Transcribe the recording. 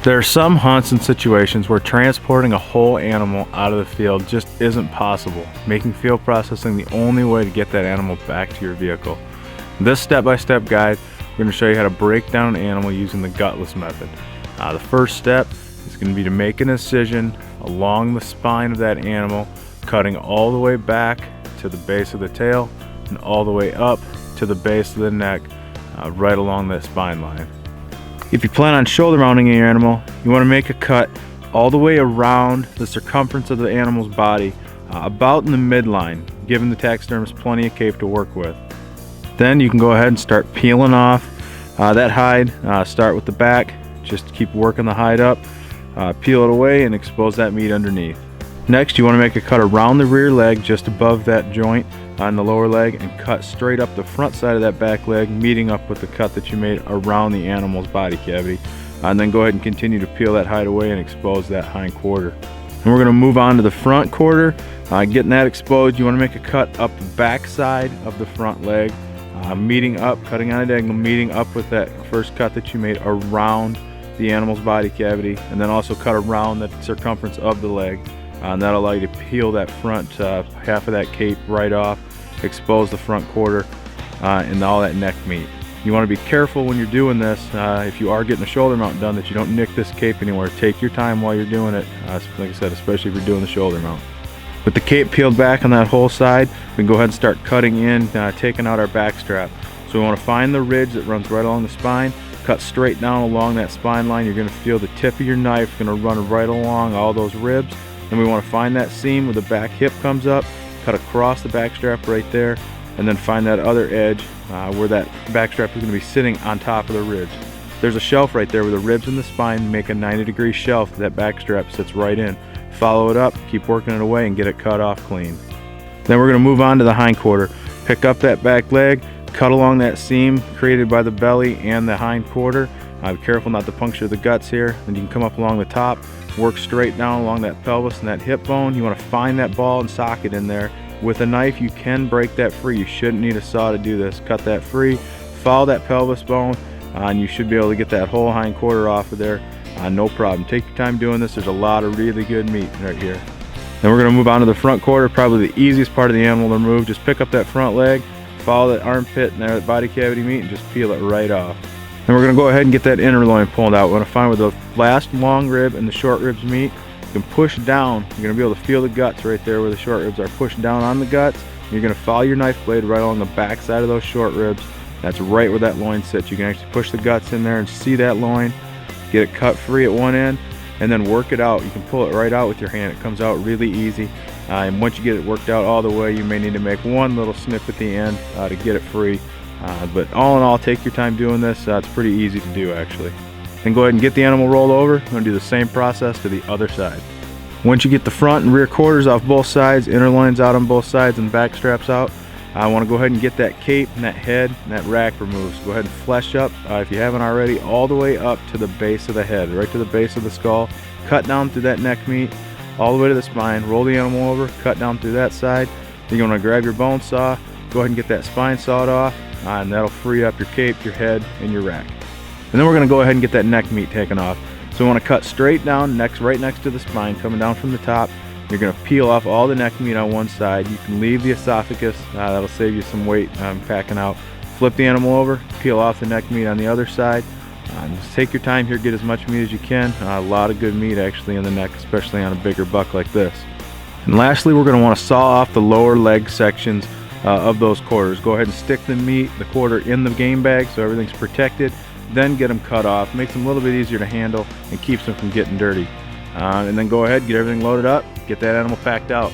There are some hunts and situations where transporting a whole animal out of the field just isn't possible, making field processing the only way to get that animal back to your vehicle. In this step-by-step guide, we're going to show you how to break down an animal using the gutless method. The first step is going to be to make an incision along the spine of that animal, cutting all the way back to the base of the tail and all the way up to the base of the neck, right along that spine line. If you plan on shoulder mounting your animal, you want to make a cut all the way around the circumference of the animal's body, about in the midline, giving the taxidermist plenty of cape to work with. Then you can go ahead and start peeling off that hide. Start with the back, just keep working the hide up, peel it away and expose that meat underneath. Next, you want to make a cut around the rear leg, just above that joint on the lower leg, and cut straight up the front side of that back leg, meeting up with the cut that you made around the animal's body cavity. And then go ahead and continue to peel that hide away and expose that hind quarter. And we're going to move on to the front quarter. Getting that exposed, you want to make a cut up the back side of the front leg, meeting up, cutting on a diagonal, meeting up with that first cut that you made around the animal's body cavity, and then also cut around the circumference of the leg. And that'll allow you to peel that front half of that cape right off, expose the front quarter and all that neck meat. You want to be careful when you're doing this, if you are getting a shoulder mount done, that you don't nick this cape anywhere. Take your time while you're doing it, like I said, especially if you're doing the shoulder mount. With the cape peeled back on that whole side, we can go ahead and start cutting in, taking out our back strap. So we want to find the ridge that runs right along the spine, cut straight down along that spine line. You're going to feel the tip of your knife going to run right along all those ribs. And we want to find that seam where the back hip comes up, cut across the back strap right there, and then find that other edge where that back strap is going to be sitting on top of the ribs. There's a shelf right there where the ribs and the spine make a 90-degree shelf that back strap sits right in. Follow it up, keep working it away, and get it cut off clean. Then we're going to move on to the hind quarter. Pick up that back leg, cut along that seam created by the belly and the hind quarter. Be careful not to puncture the guts here. Then you can come up along the top, work straight down along that pelvis and that hip bone. You want to find that ball and socket in there. With a knife, you can break that free. You shouldn't need a saw to do this. Cut that free, follow that pelvis bone, and you should be able to get that whole hind quarter off of there. No problem. Take your time doing this. There's a lot of really good meat right here. Then we're going to move on to the front quarter, probably the easiest part of the animal to remove. Just pick up that front leg, follow that armpit and that body cavity meat, and just peel it right off. Then we're going to go ahead and get that inner loin pulled out. We're going to find where the last long rib and the short ribs meet. You can push down. You're going to be able to feel the guts right there where the short ribs are. Push down on the guts. You're going to follow your knife blade right along the back side of those short ribs. That's right where that loin sits. You can actually push the guts in there and see that loin. Get it cut free at one end and then work it out. You can pull it right out with your hand. It comes out really easy. And once you get it worked out all the way, you may need to make one little snip at the end to get it free. But all in all, take your time doing this. It's pretty easy to do actually. Then go ahead and get the animal rolled over. I'm going to do the same process to the other side. Once you get the front and rear quarters off both sides, inner loins out on both sides and back straps out, I want to go ahead and get that cape and that head and that rack removed. So go ahead and flesh up, if you haven't already, all the way up to the base of the head, right to the base of the skull. Cut down through that neck meat, all the way to the spine. Roll the animal over, cut down through that side. Then you're going to grab your bone saw, go ahead and get that spine sawed off, and that'll free up your cape, your head, and your rack. And then we're going to go ahead and get that neck meat taken off. So we want to cut straight down, right next to the spine, coming down from the top. You're going to peel off all the neck meat on one side. You can leave the esophagus. That'll save you some weight packing out. Flip the animal over, peel off the neck meat on the other side. Just take your time here, get as much meat as you can. A lot of good meat actually in the neck, especially on a bigger buck like this. And lastly, we're going to want to saw off the lower leg sections of those quarters. Go ahead and stick the quarter in the game bag so everything's protected. Then get them cut off. Makes them a little bit easier to handle and keeps them from getting dirty. And then go ahead, get everything loaded up, get that animal packed out.